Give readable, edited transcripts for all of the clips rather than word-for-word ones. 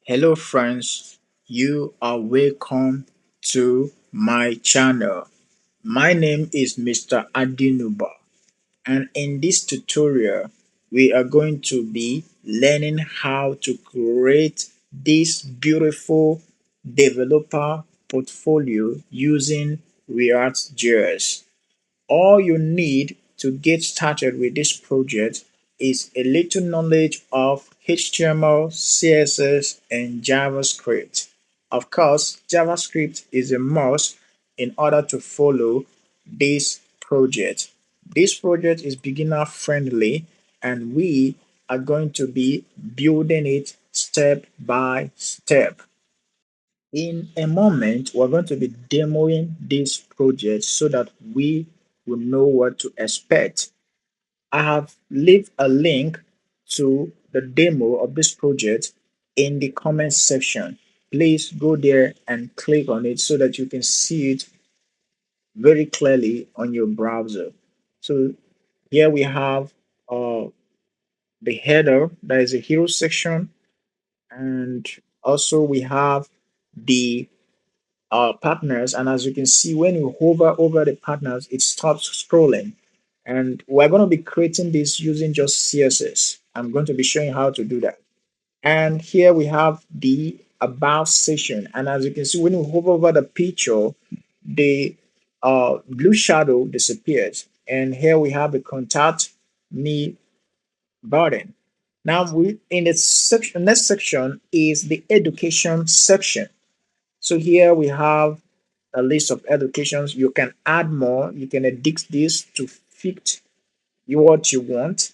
Hello friends, you are welcome to my channel. My name is Mr. Adinuba, and in this tutorial we are going to be learning how to create this beautiful developer portfolio using React.js. All you need to get started with this project is a little knowledge of HTML, CSS, and JavaScript. Of course, JavaScript is a must in order to follow this project. This project is beginner friendly and we are going to be building it step by step. In a moment, we're going to be demoing this project so that we will know what to expect. I have leave a link to the demo of this project in the comment section. Please go there and click on it so that you can see it very clearly on your browser. So here we have uh, the header, that is a hero section, and also we have the partners. And as you can see, when you hover over the partners, it stops scrolling. And we're going to be creating this using just CSS. I'm going to be showing how to do that. And here we have the about section. And as you can see, when you hover over the picture, the blue shadow disappears. And here we have the contact me button. Now, we in the section, next section is the education section. So here we have a list of educations. You can add more. You can edit this to fit what you want,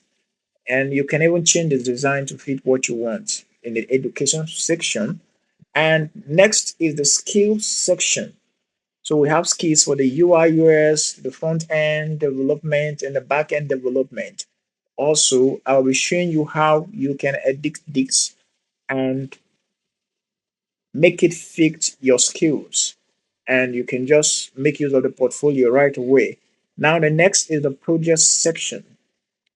and you can even change the design to fit what you want in the education section. And next is the skills section. So we have skills for the UI, UX, the front end development, and the back end development. Also, I'll be showing you how you can edit this and make it fit your skills, and you can just make use of the portfolio right away. Now, the next is the project section.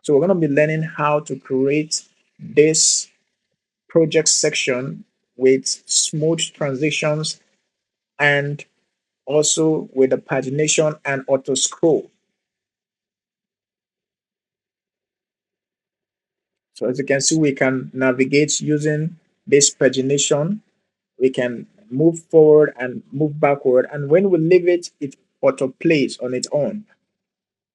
So we're going to be learning how to create this project section with smooth transitions and also with the pagination and auto scroll. So as you can see, we can navigate using this pagination. We can move forward and move backward. And when we leave it, it auto plays on its own.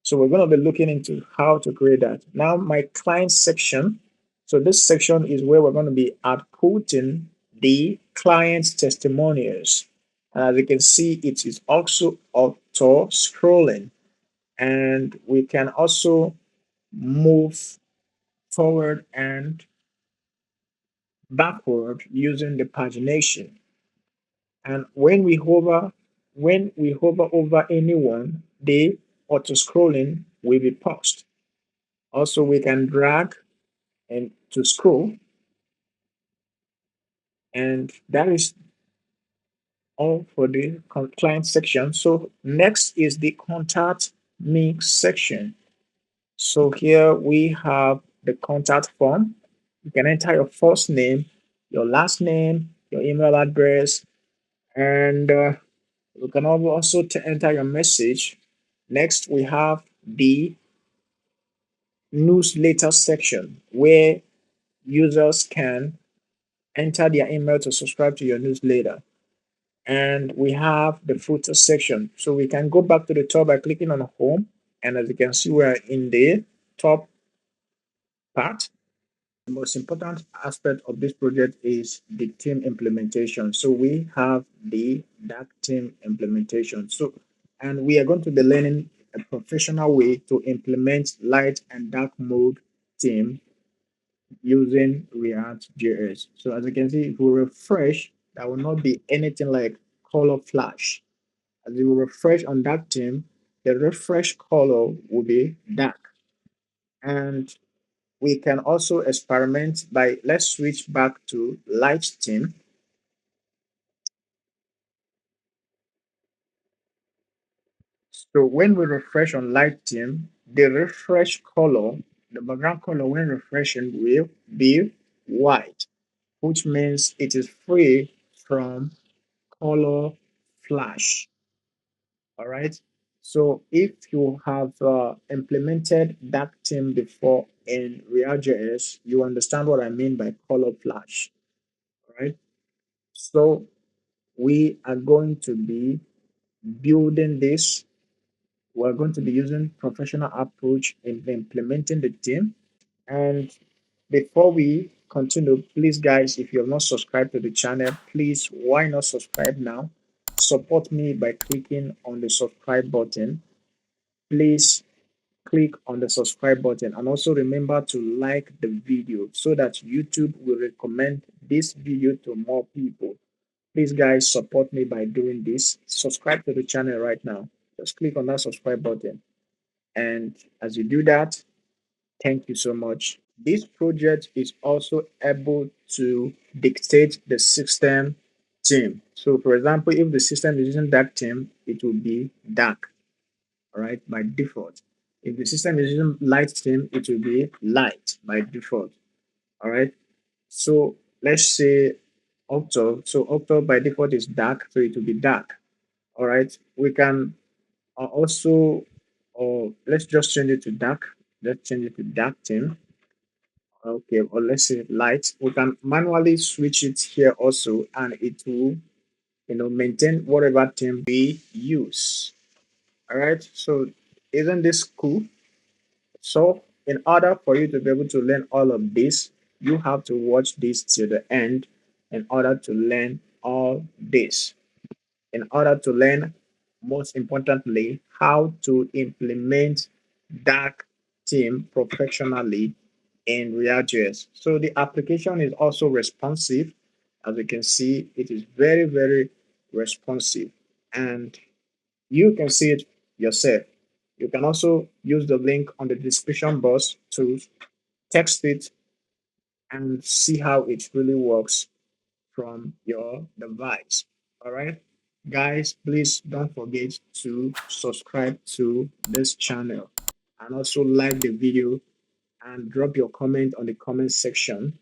So we're going to be looking into how to create that. Now, my client section. So this section is where we're going to be outputting the client's testimonials. And as you can see, it is also auto scrolling. And we can also move forward and backward using the pagination. And when we hover over anyone, the auto scrolling will be paused. Also, we can drag and to scroll, and that is all for the client section. So next is the contact me section. So here we have the contact form. You can enter your first name, your last name, your email address, and you can also enter your message. Next, we have the newsletter section where users can enter their email to subscribe to your newsletter. And we have the footer section. So we can go back to the top by clicking on home. And as you can see, we're in the top part. The most important aspect of this project is the theme implementation. So we have the dark theme implementation. And we are going to be learning a professional way to implement light and dark mode theme using React.js. So as you can see, if we refresh, that will not be anything like color flash. As you refresh on that theme, the refresh color will be dark. And we can also experiment by, let's switch back to light theme. So when we refresh on light theme, the refresh color, the background color when refreshing will be white. which means it is free from color flash. All right. So if you have implemented that theme before in React.js, you understand what I mean by color flash. All right. So we are going to be building this. We're going to be using professional approach in implementing the theme. And before we continue, please guys, if you have not subscribed to the channel, please why not subscribe now? Support me by clicking on the subscribe button. Please click on the subscribe button and also remember to like the video so that YouTube will recommend this video to more people. Please guys support me by doing this. Subscribe to the channel right now. Just click on that subscribe button. And as you do that, thank you so much. This project is also able to dictate the system theme. So for example, if the system is using dark theme, it will be dark, all right, by default. If the system is using light theme, it will be light by default, all right. So let's say Octo. So Octo by default is dark, so it will be dark, all right. We can also, or let's just change it to dark. Let's change it to dark theme. Okay, or let's say light. We can manually switch it here also, and it will, maintain whatever theme we use. All right. So isn't this cool? So in order for you to be able to learn all of this, you have to watch this till the end in order to learn all this. In order to learn, most importantly, how to implement dark theme professionally in React.js. So the application is also responsive. As you can see, it is very, very responsive. And you can see it yourself. You can also use the link on the description box to text it and see how it really works from your device. All right. Guys, please don't forget to subscribe to this channel and also like the video and drop your comment on the comment section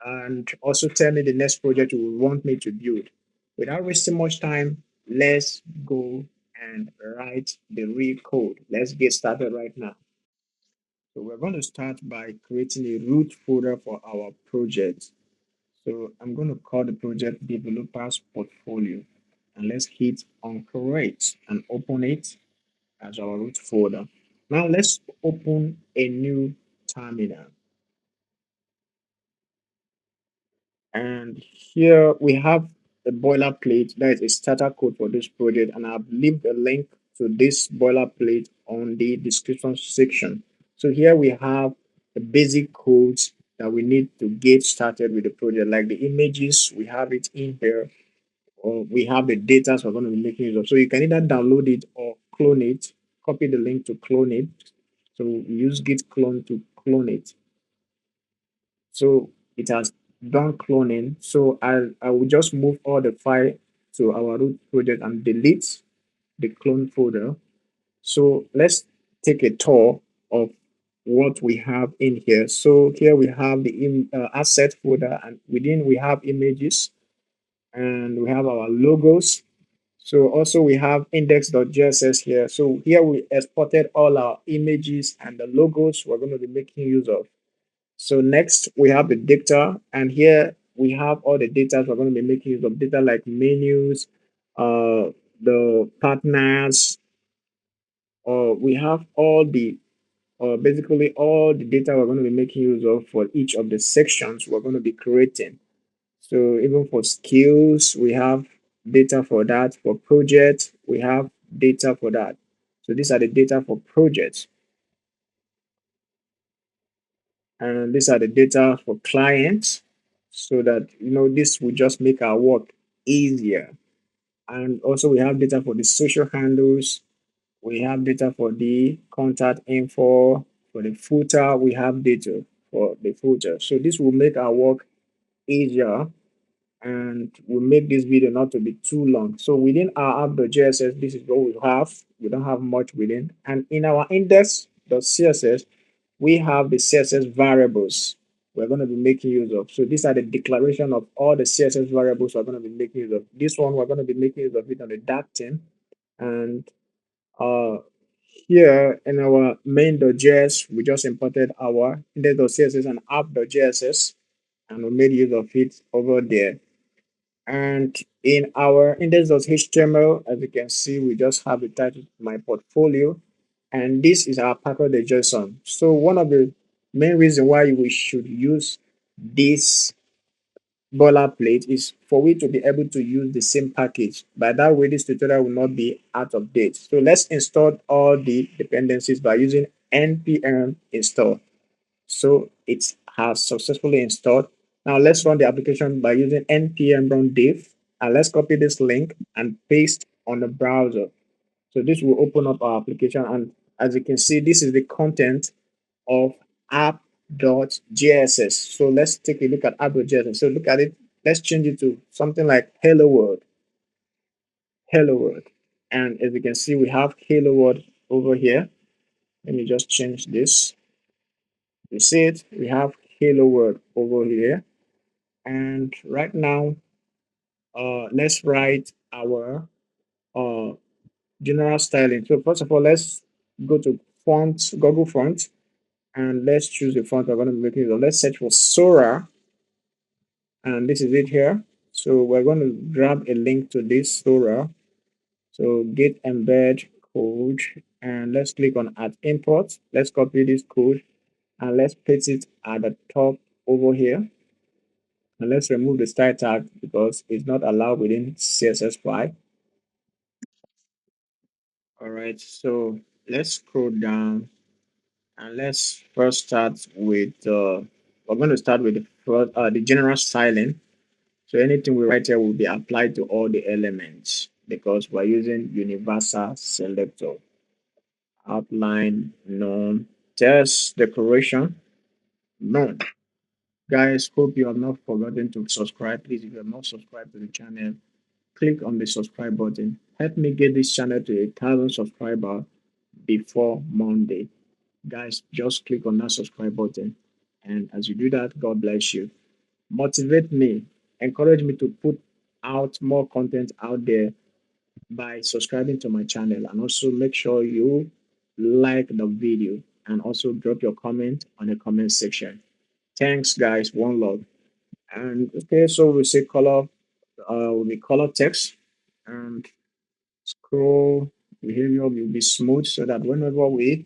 and also tell me the next project you would want me to build. Without wasting much time, let's go and write the real code. Let's get started right now. So we're going to start by creating a root folder for our project. So I'm going to call the project developers portfolio and let's hit on create and open it as our root folder. Now let's open a new terminal. And here we have a boilerplate that is a starter code for this project, and I've left a link to this boilerplate on the description section. So here we have the basic codes that we need to get started with the project, like the images, we have it in here, or we have the data we're going to be making use of. So you can either download it or clone it, copy the link to clone it. So use git clone to clone it. So it has done cloning. So I will just move all the file to our root project and delete the clone folder. So let's take a tour of what we have in here. So here we have the asset folder, and within we have images and we have our logos. So also we have index.js here. So here we exported all our images and the logos we're going to be making use of. So next we have the data, and here we have all the data we're going to be making use of, data like menus, the partners, or we have all the basically all the data we're going to be making use of for each of the sections we're going to be creating. So even for skills, we have data for that. For projects, we have data for that. So these are the data for projects. And these are the data for clients, so that this will just make our work easier. And also we have data for the social handles, we have data for the contact info, for the footer we have data for the footer. So this will make our work easier and will make this video not to be too long. So within our app.js, this is what we have. We don't have much within. And in our index.css, we have the CSS variables. we're going to be making use of. So these are the declaration of all the CSS variables we're going to be making use of. This one, we're going to be making use of it on the dark theme. And uh, here in our main.js, we just imported our index.css and app.js, and we made use of it over there. And in our index.html, as you can see, we just have the title my portfolio, and this is our package.json. So one of the main reasons why we should use this boilerplate is for we to be able to use the same package. By that way, this tutorial will not be out of date. So let's install all the dependencies by using npm install. So it has successfully installed. Now let's run the application by using npm run diff, and let's copy this link and paste on the browser. So this will open up our application, and as you can see, this is the content of app.js. So let's take a look at app.js. So look at it. Let's change it to something like hello world, hello world. And as you can see, we have hello world over here. Let me just change this. You see it? We have hello world over here. And right now, let's write our uh, general styling. So first of all, let's go to font, Google font, and let's choose the font we're going to be making use of. Let's search for Sora, and this is it here. So we're going to grab a link to this Sora. So git embed code, and let's click on add import. Let's copy this code and let's paste it at the top over here. And let's remove the style tag because it's not allowed within CSS5. All right, so let's scroll down and let's first start with we're going to start with the general styling. So anything we write here will be applied to all the elements because we're using universal selector. Outline, none, text decoration, none. Guys, hope you have not forgotten to subscribe. Please, if you have not subscribed to the channel, click on the subscribe button. Help me get this channel to 1,000 subscribers before Monday. Guys, just click on that subscribe button. And as you do that, God bless you. Motivate me, encourage me to put out more content out there by subscribing to my channel, and also make sure you like the video and also drop your comment on the comment section. Thanks, guys. One love. And okay, so we say color, we color text and scroll behavior will be smooth so that whenever we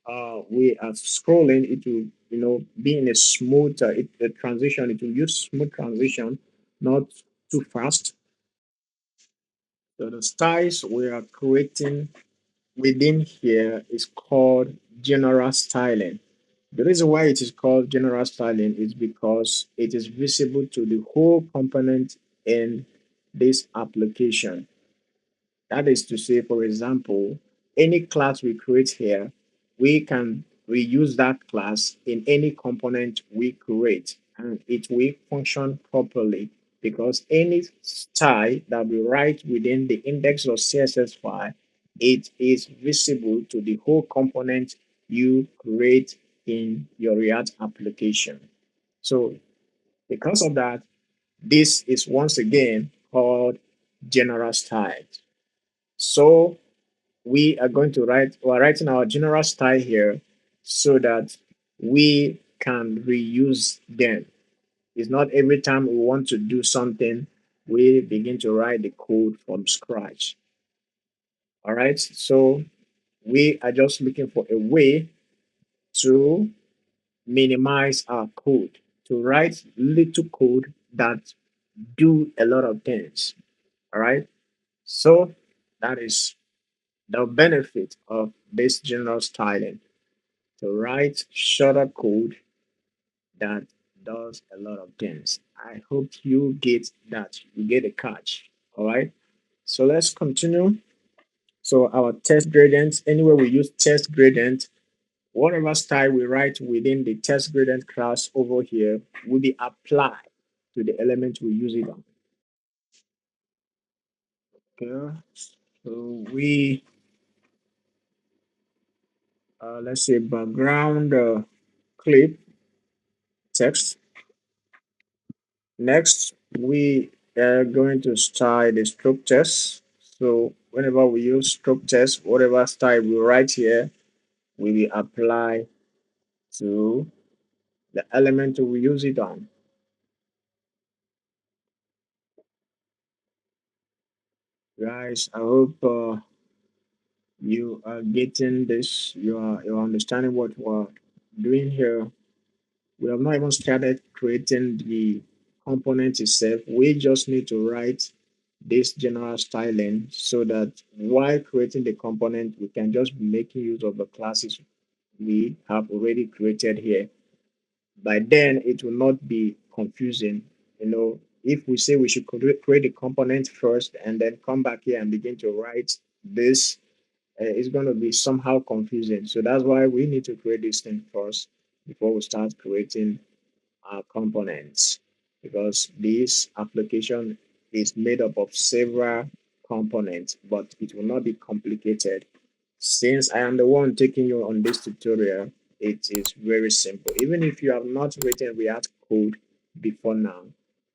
are scrolling, it will be in a smooth the transition. It will use smooth transition, not too fast. So the styles we are creating within here is called general styling. The reason why it is called general styling is because it is visible to the whole component in this application. That is to say, for example, any class we create here, we can reuse that class in any component we create, and it will function properly because any style that we write within the index or CSS file, it is visible to the whole component you create in your React application. So because of that, this is once again called general style. So we're writing our general style here so that we can reuse them. It's not every time we want to do something, we begin to write the code from scratch. All right. So we are just looking for a way to minimize our code, to write little code that do a lot of things. All right. So that is the benefit of this general styling, to write shorter code that does a lot of things. I hope you get that. You get a catch. All right. So let's continue. So our test gradient, anywhere we use test gradient, whatever style we write within the test gradient class over here will be applied to the element we use it on. Okay. So we let's say background clip text. Next, we are going to style the stroke test. So whenever we use stroke test, whatever style we write here, we will apply to the element we use it on. Guys, I hope you are getting this. You're understanding what we're doing here. We have not even started creating the component itself. We just need to write this general styling so that while creating the component, we can just be making use of the classes we have already created here. By then, it will not be confusing. If we say we should create a component first and then come back here and begin to write this, it's going to be somehow confusing. So that's why we need to create this thing first before we start creating our components, because this application is made up of several components, but it will not be complicated. Since I am the one taking you on this tutorial, it is very simple. Even if you have not written React code before now,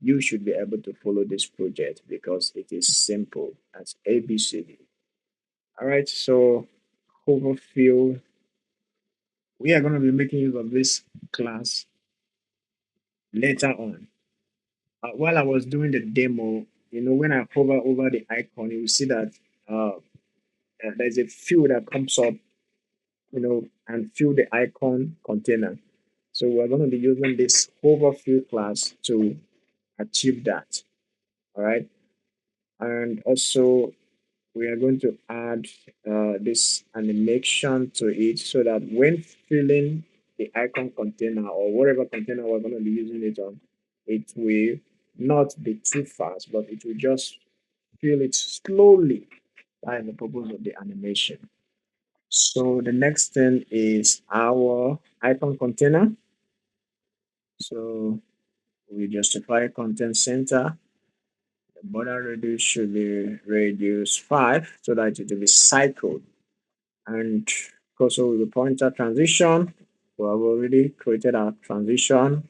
you should be able to follow this project because it is simple as ABCD. All right, so overview. We are going to be making use of this class later on. While I was doing the demo, when I hover over the icon, you will see that there's a field that comes up, and fill the icon container. So we're going to be using this hover fill class to achieve that. All right. And also, we are going to add this animation to it so that when filling the icon container or whatever container we're going to be using it on, it will not be too fast, but it will just fill it slowly. That is the purpose of the animation. So the next thing is our icon container. So we justify content center. The border radius should be radius 5 so that it will be cycled. And also with the pointer transition, we have already created our transition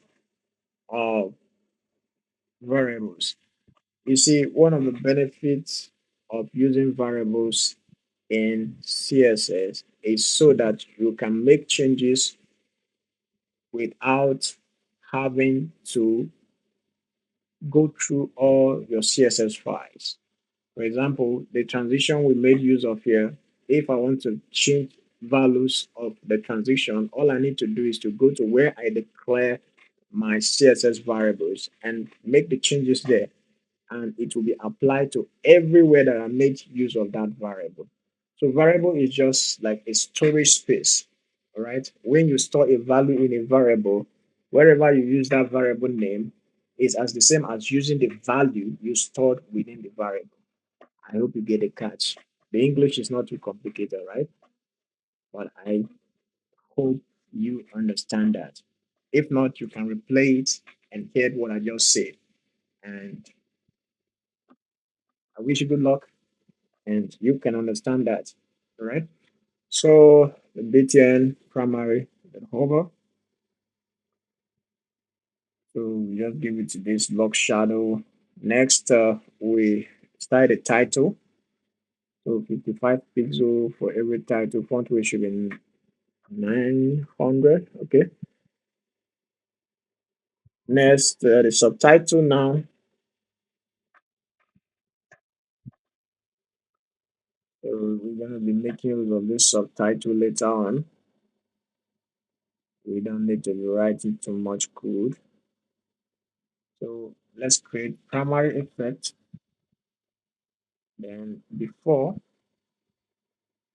of variables. You see, one of the benefits of using variables in CSS is so that you can make changes without having to go through all your CSS files. For example, the transition we made use of here, if I want to change values of the transition, all I need to do is to go to where I declare my CSS variables and make the changes there, and it will be applied to everywhere that I made use of that variable. So variable is just like a storage space. All right. When you store a value in a variable, wherever you use that variable name is as the same as using the value you stored within the variable. I hope you get a catch. The English is not too complicated, right? But I hope you understand that. If not, you can replay it and hear what I just said. And I wish you good luck and you can understand that. All right. So the BTN primary the hover. So we just give it this lock shadow. Next, we start the title. So 55 pixel for every title. Font weight should be 900. Okay. Next, the subtitle now. So we're gonna be making use of this subtitle later on. We don't need to be writing too much code. So let's create primary effect. Then before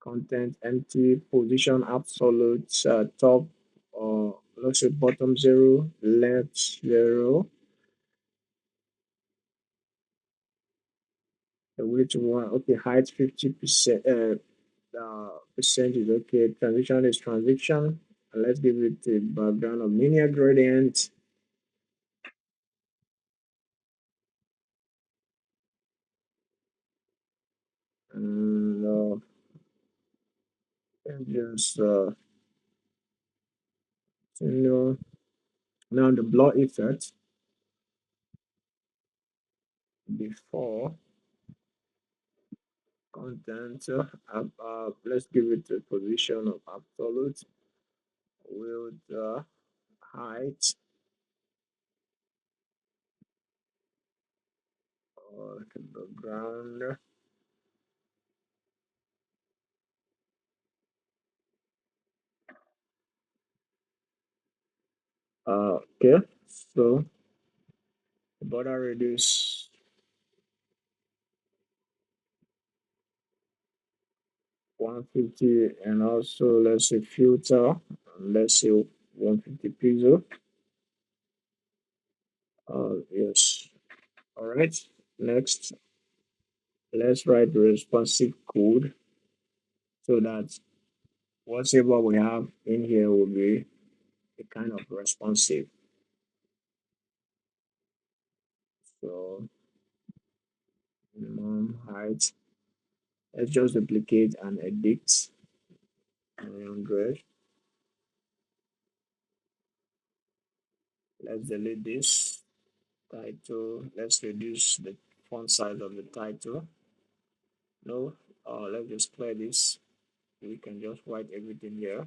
content empty position absolute top or let's say bottom 0 left 0 the width 1 okay height 50% percent is okay, transition is transition, and let's give it a background of linear gradient. And just continue. Now the blur effect before content, let's give it a position of absolute with height or the ground. Okay, so the border radius 150, and also let's say filter, let's say 150 pixel. Yes. All right. Next, let's write the responsive code so that whatever we have in here will be a kind of responsive. So minimum height. Let's just duplicate and edit 100. Let's delete this title. Let's reduce the font size of the title. No, let's just clear this. We can just write everything here.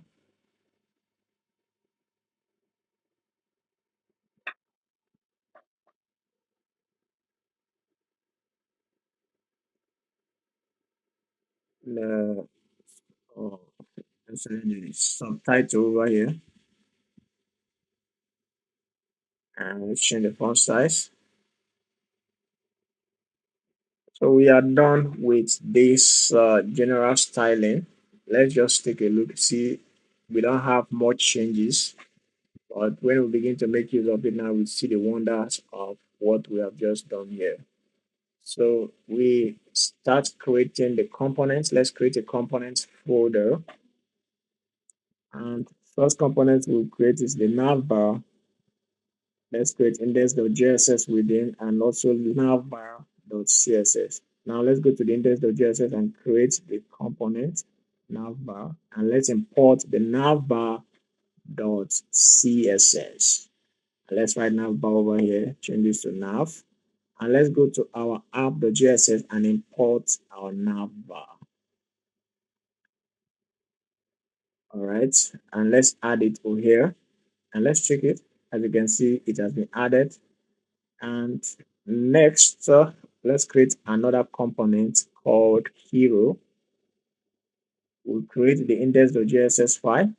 The oh, let's select the subtitle over here and let's change the font size. So we are done with this general styling. Let's just take a look. See, we don't have much changes, but when we begin to make use of it now, we see the wonders of what we have just done here. So we start creating the components. Let's create a components folder. And first component we'll create is the navbar. Let's create index.js within and also navbar.css. Now let's go to the index.js and create the component navbar, and let's import the navbar.css. Let's write navbar over here, change this to nav, and let's go to our app.js and import our navbar. All right, and let's add it over here and let's check it. As you can see, it has been added. And next, let's create another component called hero. We'll create the index.js file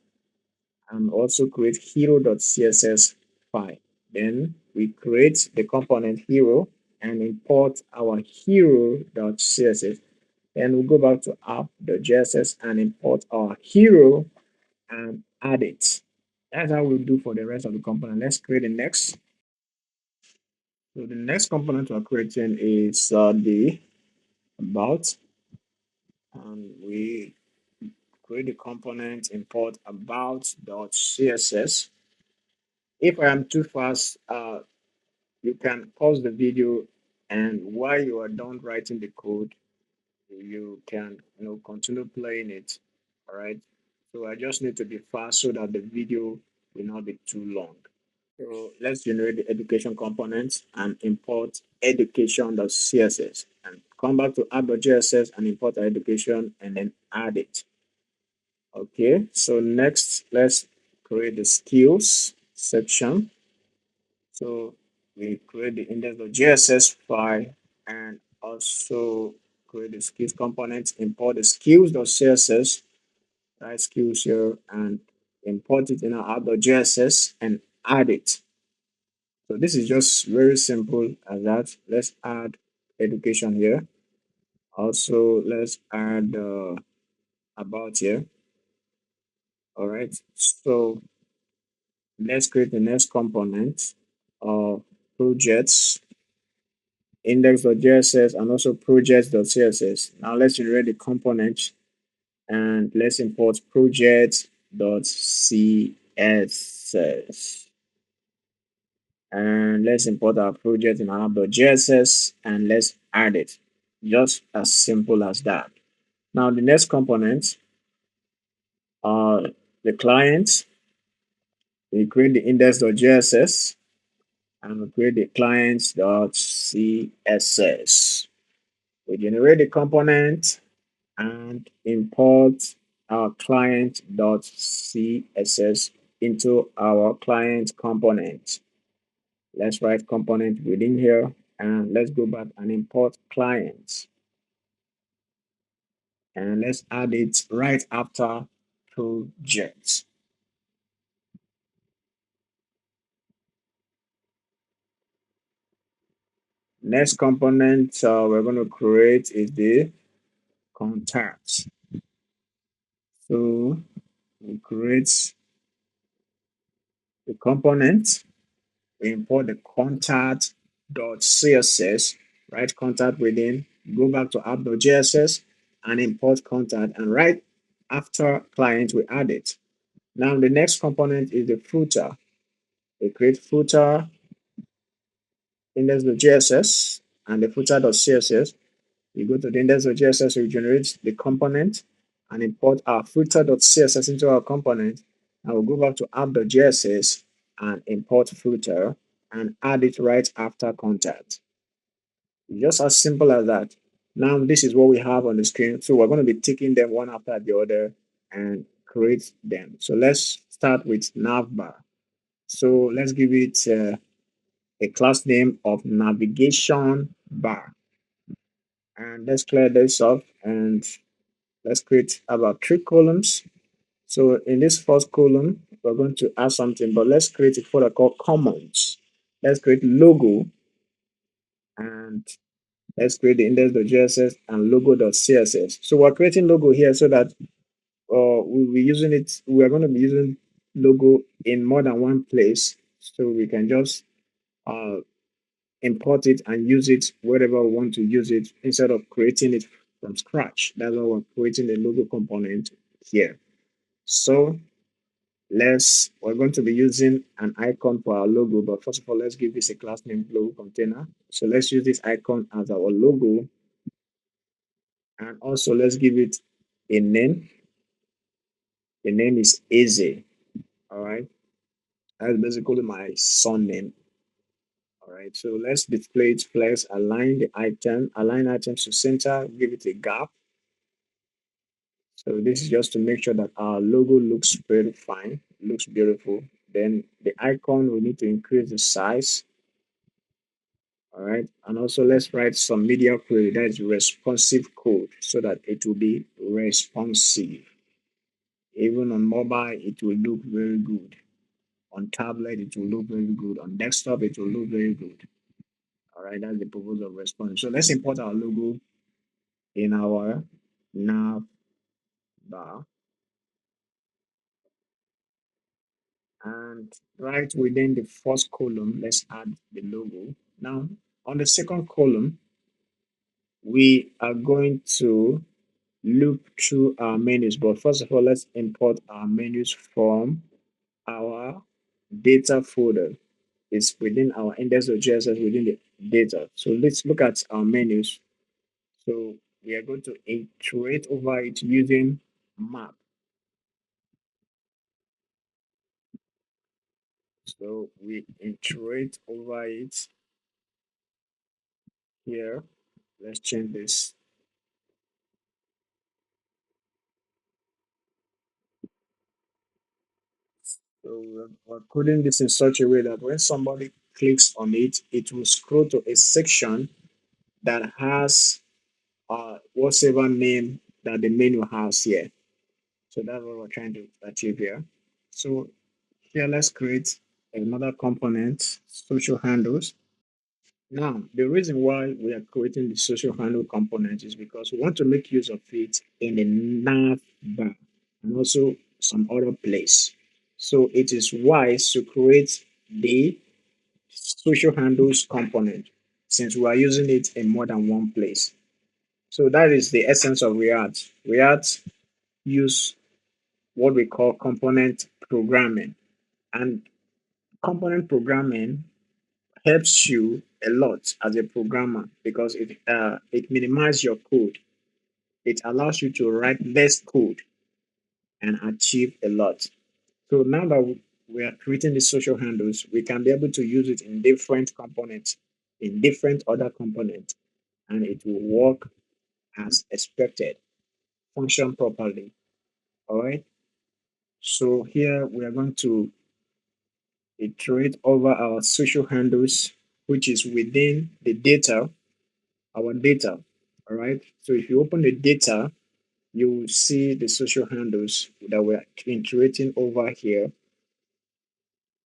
and also create hero.css file. Then we create the component hero and import our hero.css. Then we'll go back to app.js and import our hero and add it. That's how we'll do for the rest of the component. Let's create the next. So the next component we're creating is the about, and we create the component import about.css. If I am too fast, you can pause the video, and while you are done writing the code, you can continue playing it. All right. So I just need to be fast so that the video will not be too long. So let's generate the education component and import education.css and come back to app.js and import our education and then add it. Okay, so next let's create the skills section. So we create the index.js file and also create the skills component, import the skills.css, write skills here and import it in our app.js and add it. So this is just very simple as that. Let's add education here. Also, let's add about here. All right. So let's create the next component of projects, index.js and also projects.css. Now let's generate the component and let's import projects.css. And let's import our project in our app.js and let's add it. Just as simple as that. Now the next component are the client. We create the index.js and we create the clients.css. We generate the component and import our client.css into our client component. Let's write component within here and let's go back and import clients and let's add it right after project. Next component we're going to create is the contact. So we create the component, we import the contact.css, write contact within, go back to app.js and import contact, and right after client we add it. Now the next component is the footer. We create footer index.js and the footer.css. We go to the index.js, we generate the component and import our footer.css into our component. And we'll go back to app.js and import footer and add it right after contact. Just as simple as that. Now, this is what we have on the screen. So we're going to be taking them one after the other and create them. So let's start with Navbar. So let's give it a class name of navigation bar. And let's clear this up and let's create about 3 columns. So in this first column, we're going to add something, but let's create a folder called commons. Let's create logo and let's create the index.js and logo.css. So we're creating logo here so that we'll be using it. We are going to be using logo in more than one place. So we can just uh, import it and use it wherever we want to use it instead of creating it from scratch. That's why we're creating the logo component here. So we're going to be using an icon for our logo, but first of all, let's give this a class name logo container. So let's use this icon as our logo, and also let's give it a name. The name is Easy. All right, that's basically my son name. All right, so let's display it flex, align items to center, give it a gap. So this is just to make sure that our logo looks very fine, looks beautiful. Then the icon, we need to increase the size. All right. And also let's write some media query that is responsive code so that it will be responsive. Even on mobile, it will look very good. On tablet, it will look very good. On desktop, it will look very good. All right. That's the purpose of responsive. So let's import our logo in our nav bar. And right within the first column, let's add the logo. Now, on the second column, we are going to look through our menus. But first of all, let's import our menus from our data folder. It's within our index.js within the data. So let's look at our menus. So we are going to iterate over it using map. So we iterate over it here. Let's change this. So we're coding this in such a way that when somebody clicks on it, it will scroll to a section that has whatever name that the menu has here. So that's what we're trying to achieve here. So here, let's create another component, social handles. Now, the reason why we are creating the social handle component is because we want to make use of it in the nav bar and also some other place. So it is wise to create the social handles component since we are using it in more than one place. So that is the essence of React. React use what we call component programming, and component programming helps you a lot as a programmer because it minimizes your code. It allows you to write less code and achieve a lot. So now that we are creating the social handles, we can be able to use it in different components, in different other components, and it will work as expected, function properly. All right. So here we are going to iterate over our social handles, which is within the data, our data. All right. So if you open the data, you will see the social handles that we're iterating over here.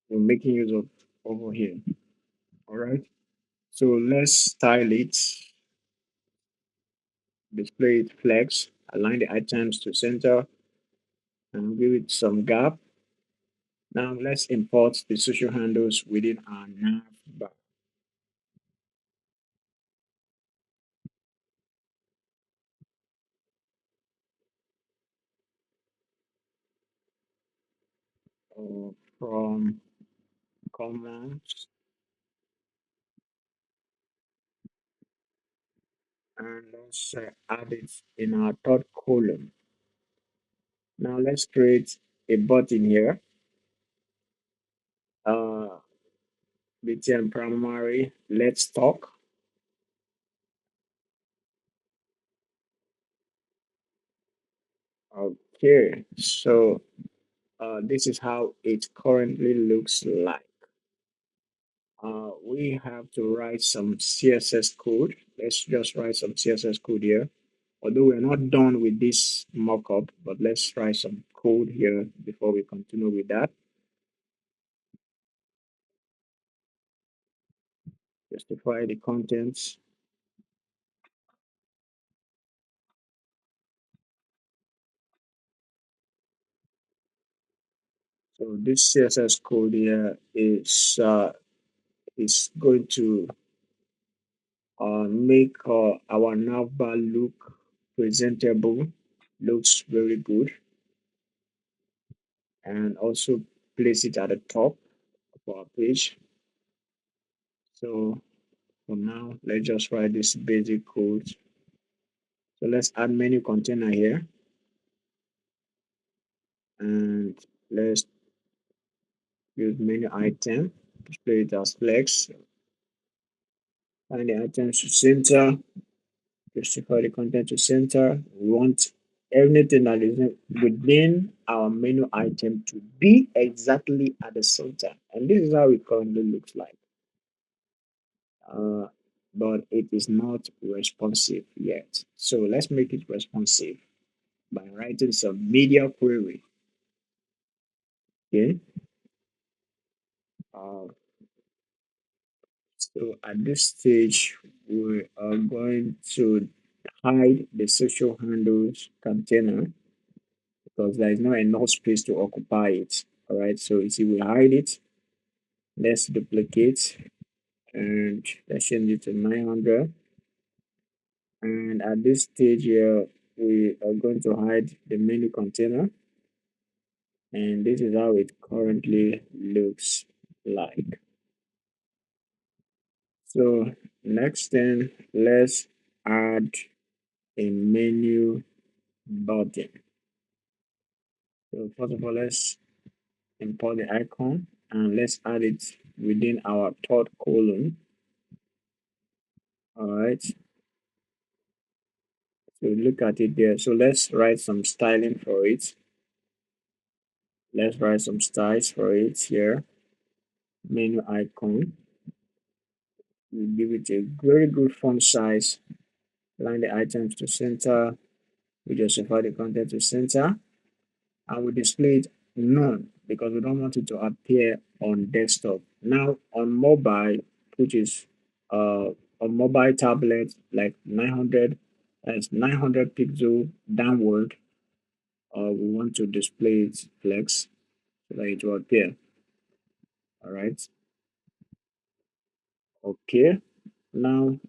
We're making use of over here. All right. So let's style it, display it flex, align the items to center, and give it some gap. Now let's import the social handles within our navbar. From commands, and let's add it in our third column. Now let's create a button here. BTN primary, let's talk. Okay, so this is how it currently looks like. We have to write some CSS code. Let's just write some CSS code here. Although we're not done with this mockup, but let's write some code here before we continue with that. Justify the contents. So this CSS code here is going to make our navbar look presentable, looks very good, and also place it at the top of our page. So for now, let's just write this basic code. So let's add menu container here, and let's use menu item, display it as flex, find the items to center, justify the content to center. We want everything that is within our menu item to be exactly at the center. And this is how it currently looks like. Uh, but it is not responsive yet. So let's make it responsive by writing some media query. Okay. Uh, so at this stage, we are going to hide the social handles container because there is not enough space to occupy it. All right, so you see, we hide it. Let's duplicate and let's change it to 900. And at this stage here, we are going to hide the menu container. And this is how it currently looks like. So next thing, let's add a menu button. So first of all, let's import the icon and let's add it within our third column. All right. So look at it there. So let's write some styling for it. Let's write some styles for it here. Menu icon. We give it a very good font size. Align the items to center. We justify the content to center. And we display it none because we don't want it to appear on desktop. Now on mobile, which is on mobile tablet like 900 as 900 pixel downward, we want to display it flex so that it will appear. All right. Okay. Now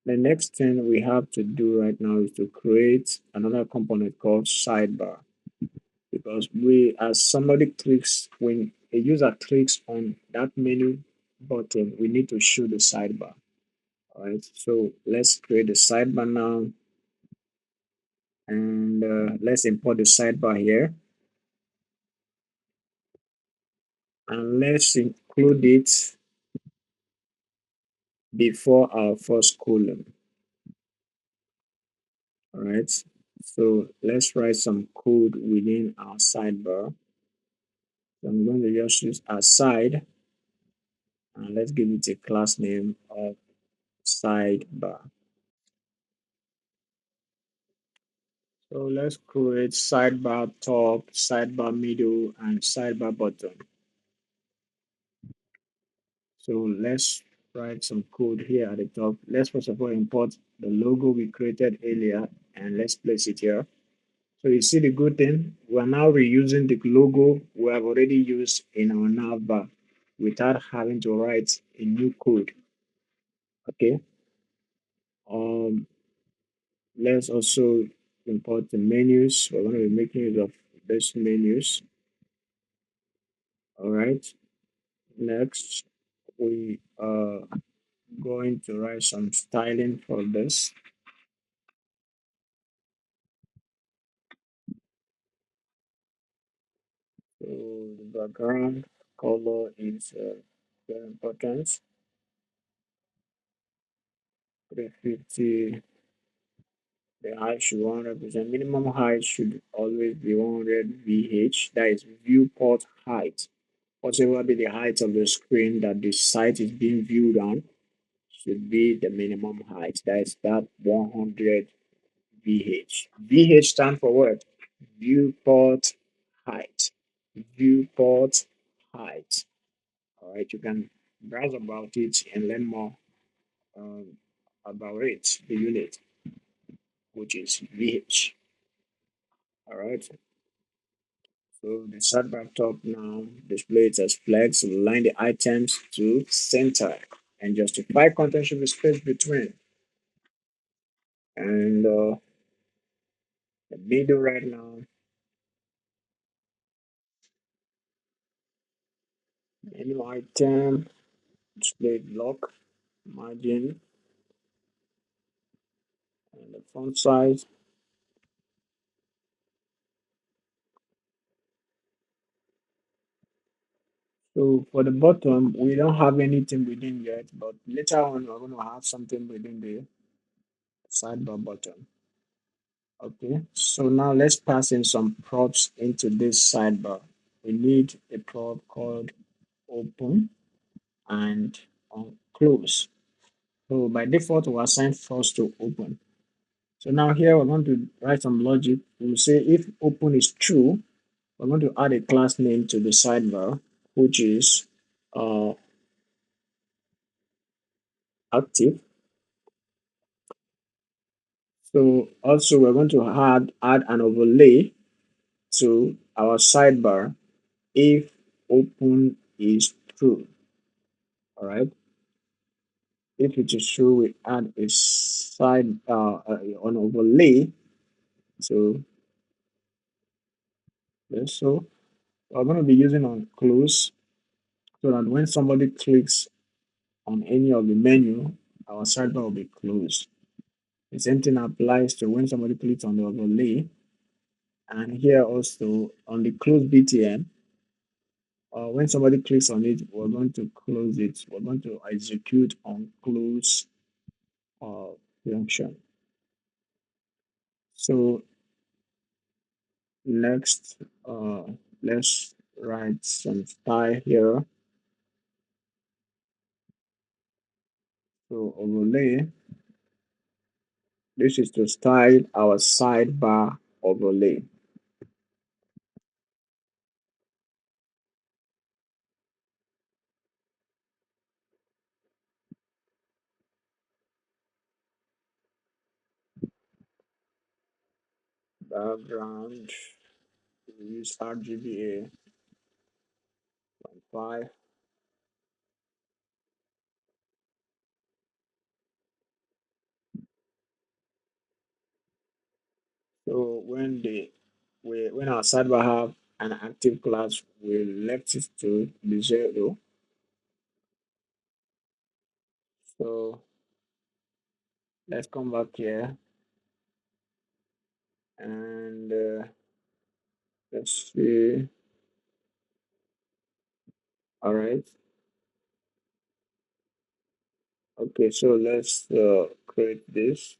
the next thing we have to do right now is to create another component called sidebar. Because we as somebody clicks when a user clicks on that menu button, we need to show the sidebar. All right, so let's create the sidebar now, and let's import the sidebar here. and let's include it before our first column. All right. So let's write some code within our sidebar. So I'm going to just use aside and let's give it a class name of sidebar. So let's create sidebar top, sidebar middle, and sidebar bottom. So let's write some code here at the top. Let's first of all import the logo we created earlier and let's place it here. So you see the good thing, we're now reusing the logo we have already used in our navbar without having to write a new code. Okay. Um, let's also import the menus. We're going to be making use of these menus. All right. Next, we are going to write some styling for this. So the background color is very important. 350. The height should 100%. Minimum height should always be 100 VH. That is viewport height. Whatever be the height of the screen that the site is being viewed on should be the minimum height. That is that 100 VH. VH stand for what? Viewport height. Viewport height. All right, you can browse about it and learn more um, about it, the unit, which is VH. All right. So the sidebar top now displays as flex, align the items to center and justify content should be spaced between. And the middle right now, menu item, display block, margin, and the font size. So for the bottom, we don't have anything within yet, but later on we're going to have something within the sidebar button. Okay, so now let's pass in some props into this sidebar. We need a prop called open and on close. So by default, we assign first to open. So now here we're going to write some logic. We'll say if open is true, we're going to add a class name to the sidebar, which is uh, active. So also we're going to add an overlay to our sidebar if open is true. All right. If it is true, we add a an overlay. So yes, so we're going to be using on close so that when somebody clicks on any of the menu, our sidebar will be closed. The same thing applies to when somebody clicks on the overlay. And here also on the close BTN, when somebody clicks on it, we're going to close it. We're going to execute on close uh, function. So next, let's write some style here. So overlay, this is to style our sidebar overlay. Background, use RGBA 5. So when our sidebar have an active class, we left it to be 0. So let's come back here and let's see. All right. Okay, so let's create this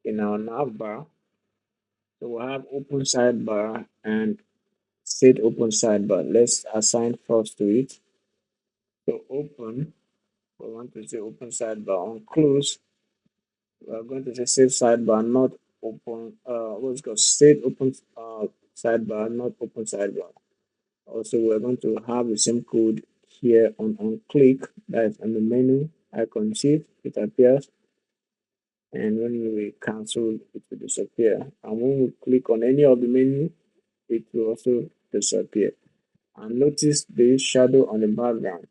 in our navbar. So we'll have open sidebar and set open sidebar. Let's assign first to it. So open, we want to say open sidebar. On close, we are going to say save sidebar, not open. What's it called? Set open sidebar, not open sidebar. Also, we're going to have the same code here on click. That's on the menu icon. See it appears, and when we cancel, it will disappear. And when we click on any of the menu, it will also disappear. And notice the shadow on the background.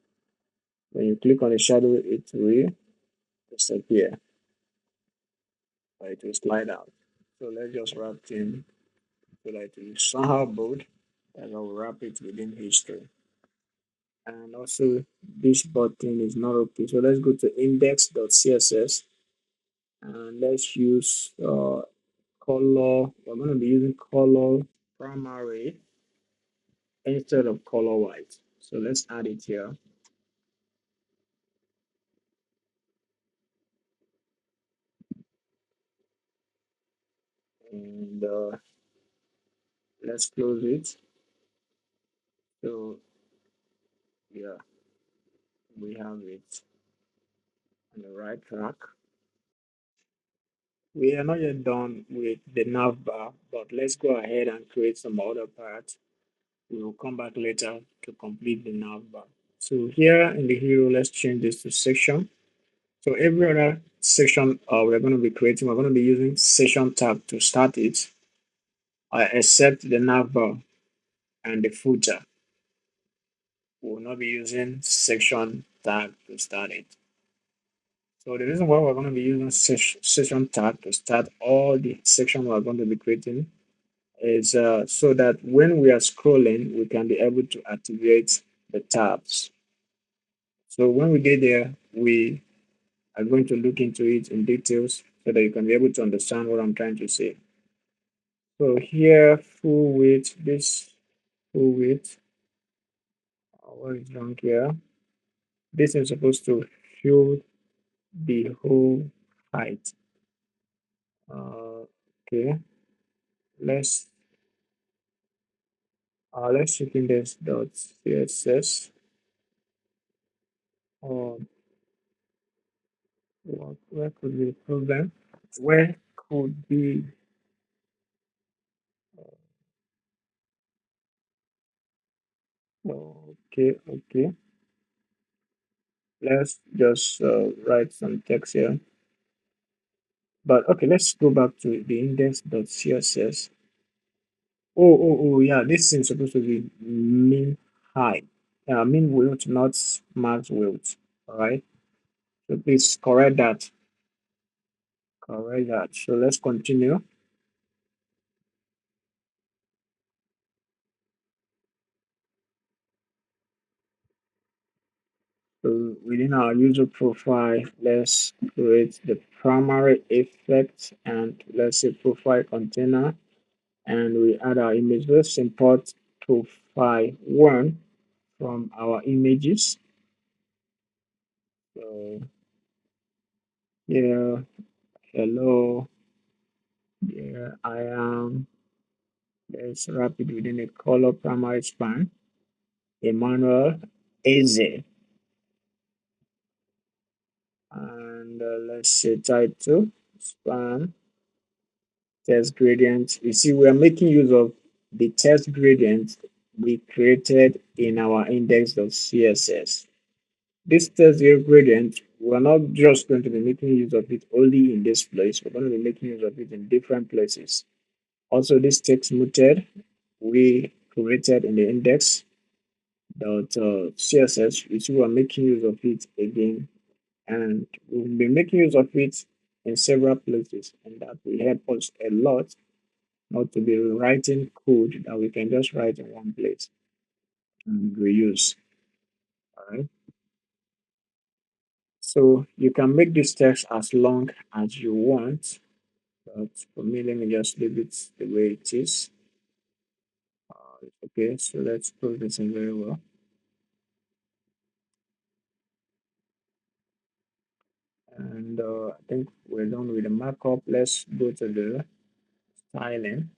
When you click on the shadow, it will disappear, or it will slide out. So let's just wrap in so that it is somehow bold, and I'll wrap it within history. And also, this button is not okay. So let's go to index.css and let's use color. We're going to be using color primary instead of color white. So let's add it here. And let's close it. So yeah, we have it on the right track. We are not yet done with the navbar, but let's go ahead and create some other parts. We will come back later to complete the navbar. So here in the hero, let's change this to section. So every other section we're going to be creating, we're going to be using section tag to start it, except the navbar and the footer. We will not be using section tag to start it. So the reason why we're going to be using section tag to start all the section we're going to be creating is so that when we are scrolling, we can be able to activate the tabs. So when we get there, we are going to look into it in details so that you can be able to understand what I'm trying to say. So here, full width, this full width, what is wrong here? This is supposed to show the whole height. Okay, let's let's check in this dot css. Um, where could be the problem? Where could be okay. Let's just write some text here. But okay, let's go back to the index.css. Yeah, this is supposed to be mean height. Mean width, not max width. All right. So please correct that. Correct that. So let's continue. So within our user profile, let's create the primary effect and let's say profile container and we add our image. Let's import profile one from our images. So here, hello, here I am. Let's wrap it within a color primary span. Emmanuel Eze. And let's say title span test gradient. You see, we are making use of the test gradient we created in our index.css. This test gradient, we're not just going to be making use of it only in this place, we're going to be making use of it in different places. Also, this text muted we created in the index.css, you see, we're making use of it again, and we'll be making use of it in several places, and that will help us a lot not to be writing code that we can just write in one place and reuse. All right. So you can make this text as long as you want, but for me, let me just leave it the way it is. Okay, so let's close this in very well. And I think we're done with the markup. Let's go to the styling.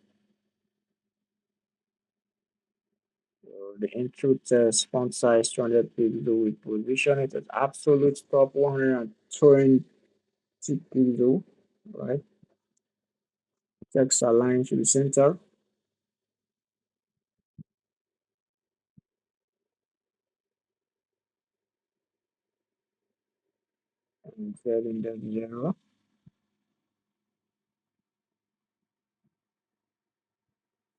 The intro text font size 200 pixel. We position it at absolute top 120 pixel, right? Text align to the center and set index 0.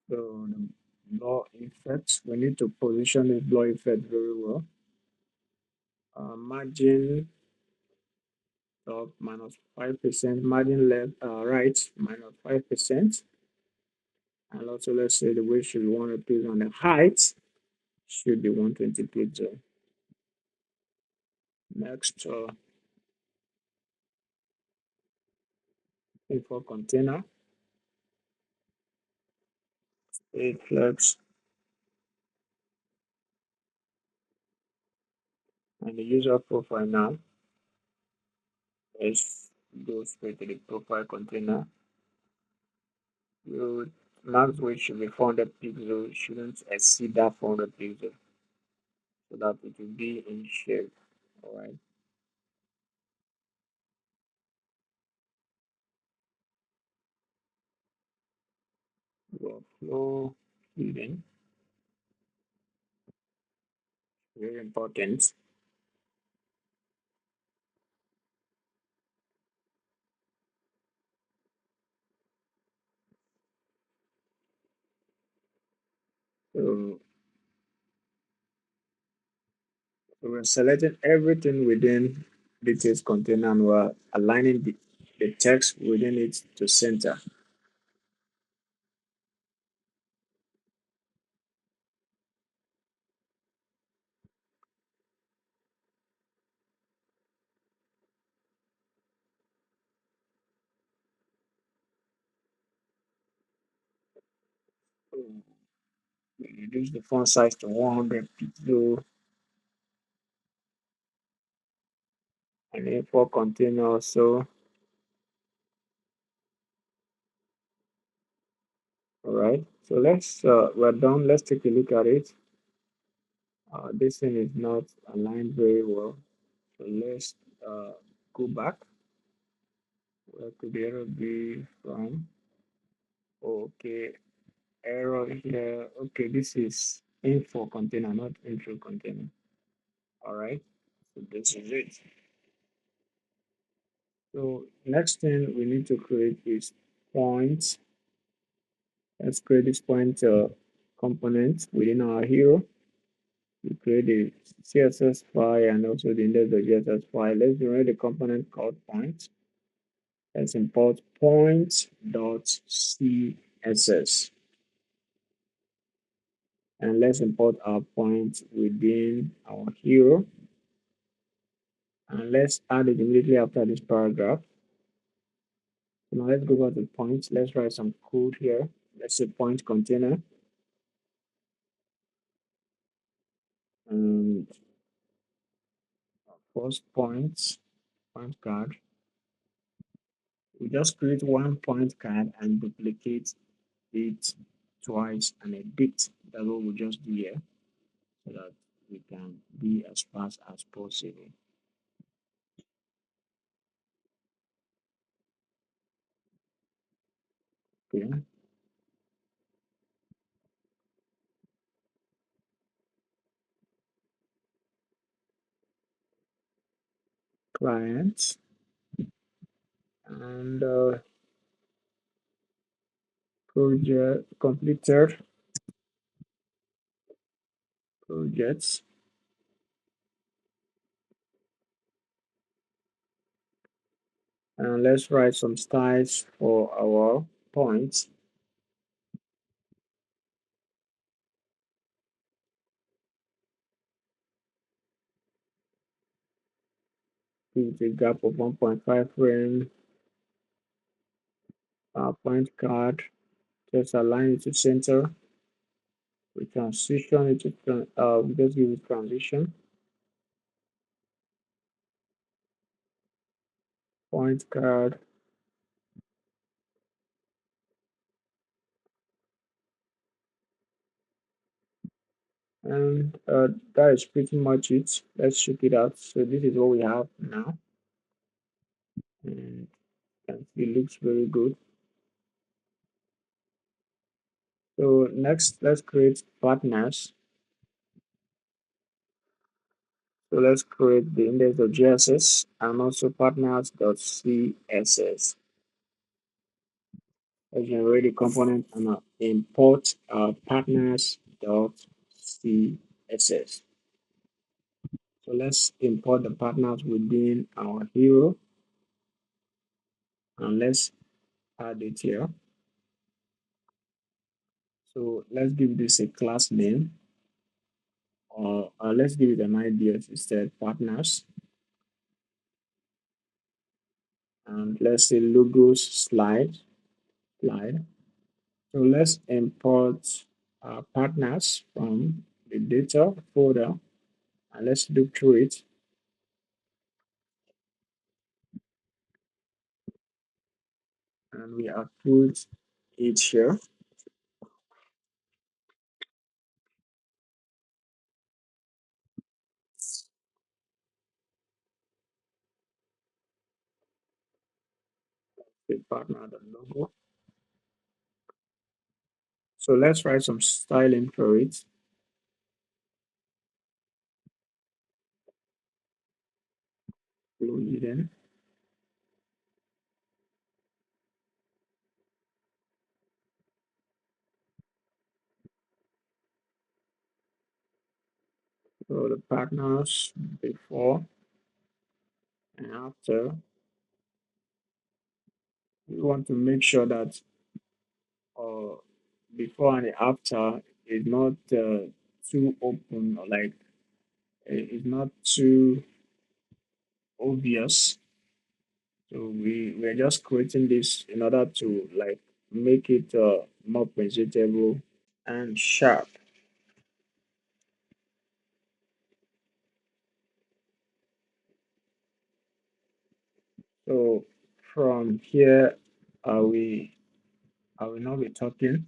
So the blur effect, we need to position the blur effect very well. Margin top minus 5%, margin left, right minus 5%. And also let's say the width should be 100 pixels and the height should be 120 pixels. Next, info container, it flex, and the user profile now. Let's go straight to the profile container. Your max width should be 400 pixels, shouldn't exceed that 400 pixels so that it will be in shape. Alright, workflow hidden, very important. So, we're selecting everything within details container and we're aligning the text within it to center. We reduce the font size to 100 pixel and info container also. Alright, so we're done. Let's take a look at it. This thing is not aligned very well. So let's go back. Where could the error be from? Okay, error here. Okay, this is info container, not intro container. All right, so this is it. So next thing we need to create is point. Let's create this point component within our hero. We create the CSS file and also the index.js file. Let's generate the component called point. Let's import point.css and let's import our point within our hero and let's add it immediately after this paragraph. So now let's go back to points. Let's write some code here. Let's say point container and first point card. We just create one point card and duplicate it twice and a bit. That's what we just do here so that we can be as fast as possible. Okay. Clients and project completed projects and let's write some styles for our points. With a gap of 1.5 frame, our point card, just align it to center. We transition it to we just give it transition point card, and that is pretty much it. Let's check it out. So this is what we have now, and it looks very good. So next, let's create partners. So let's create the index.jss and also partners.css. Let's generate a component and import partners.css. So let's import the partners within our hero and let's add it here. So let's give this a class name, or let's give it an ID instead, partners, and let's say logos slide. So let's import partners from the data folder and let's look through it. And we have put it here. The partner, the logo. So let's write some styling for it. Close it in. So the partners before and after. We want to make sure that uh, before and after is not too open, or like it's not too obvious. So we're just creating this in order to like make it more presentable and sharp. So from here, we I will not be talking,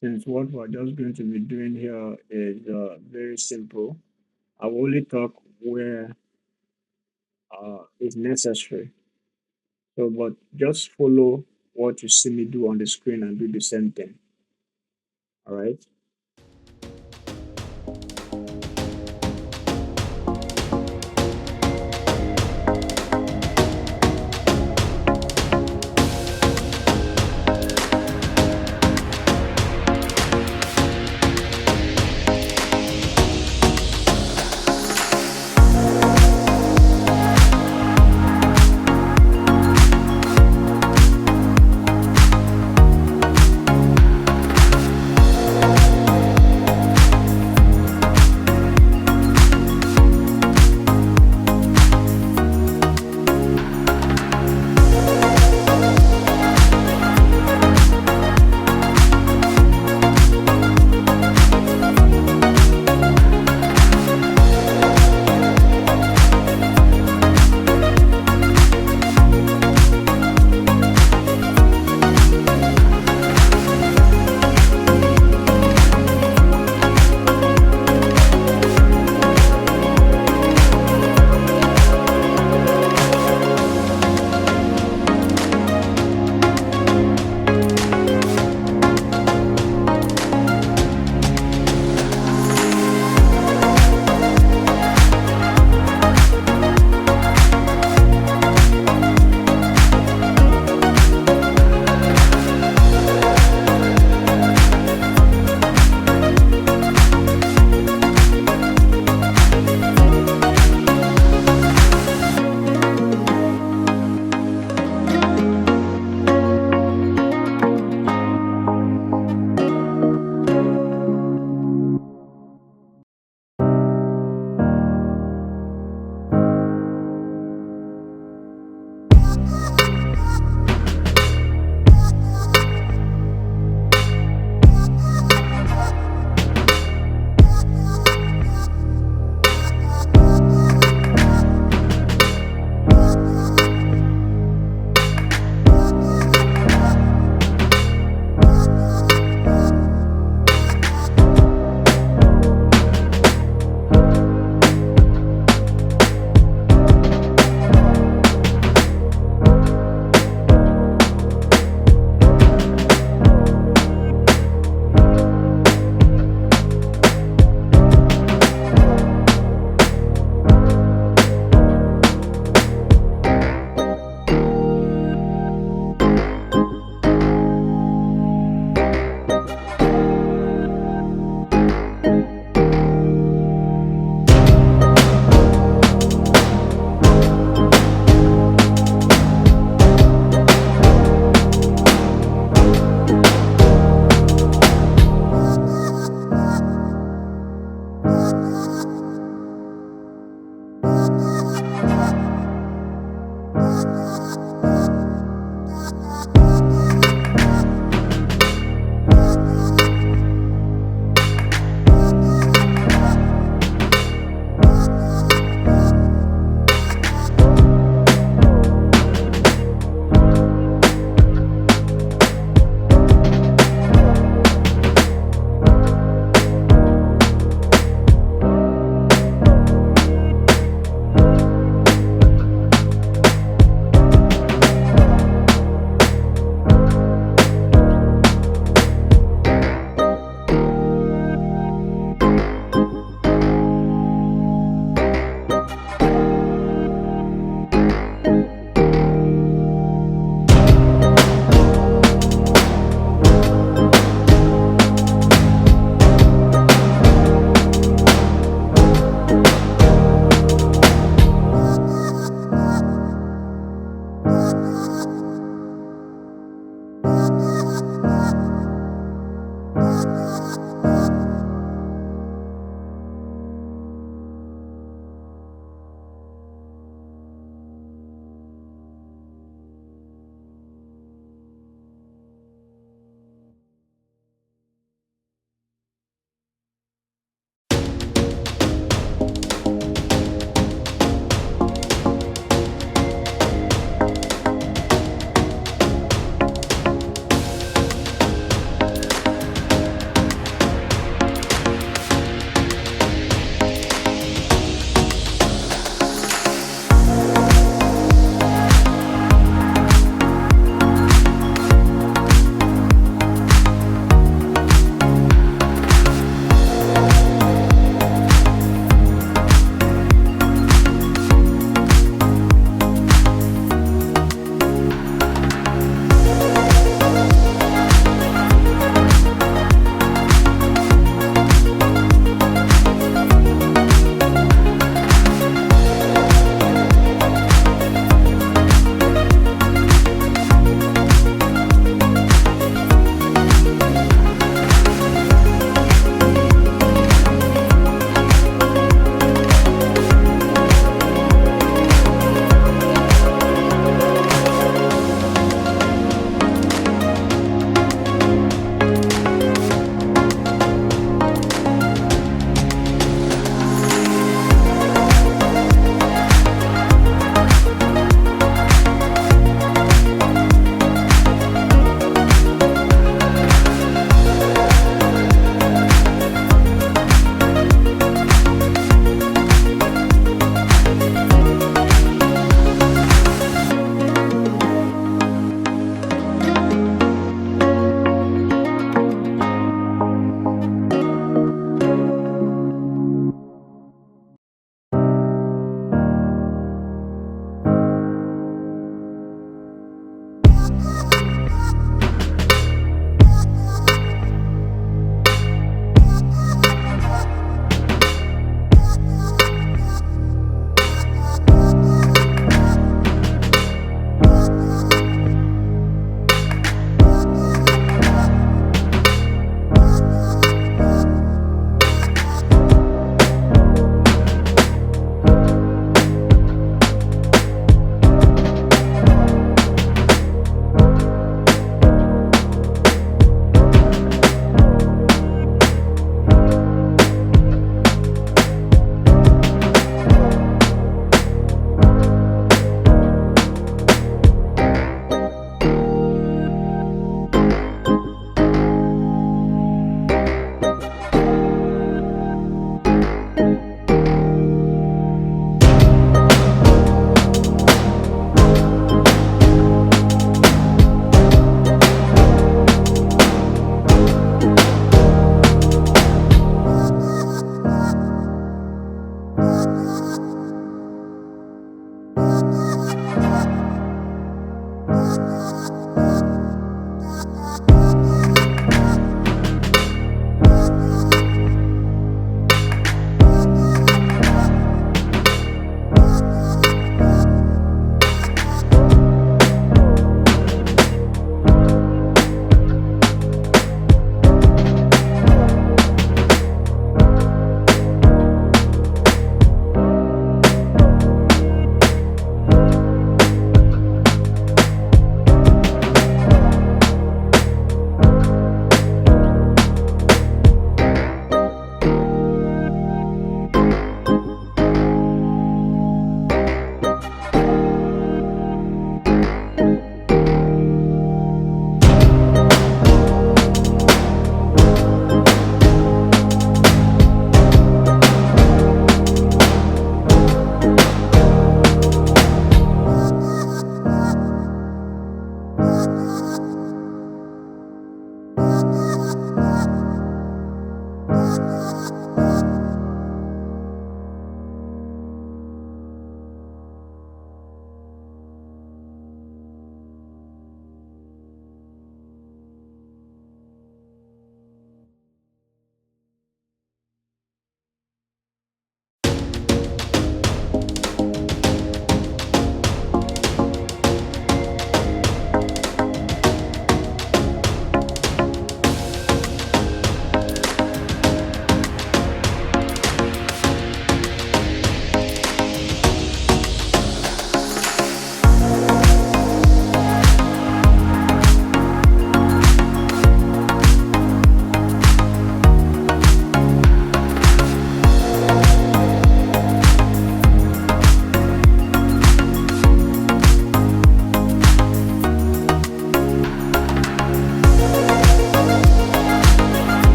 since what we're just going to be doing here is very simple. I will only talk where is necessary. So, but just follow what you see me do on the screen and do the same thing. All right.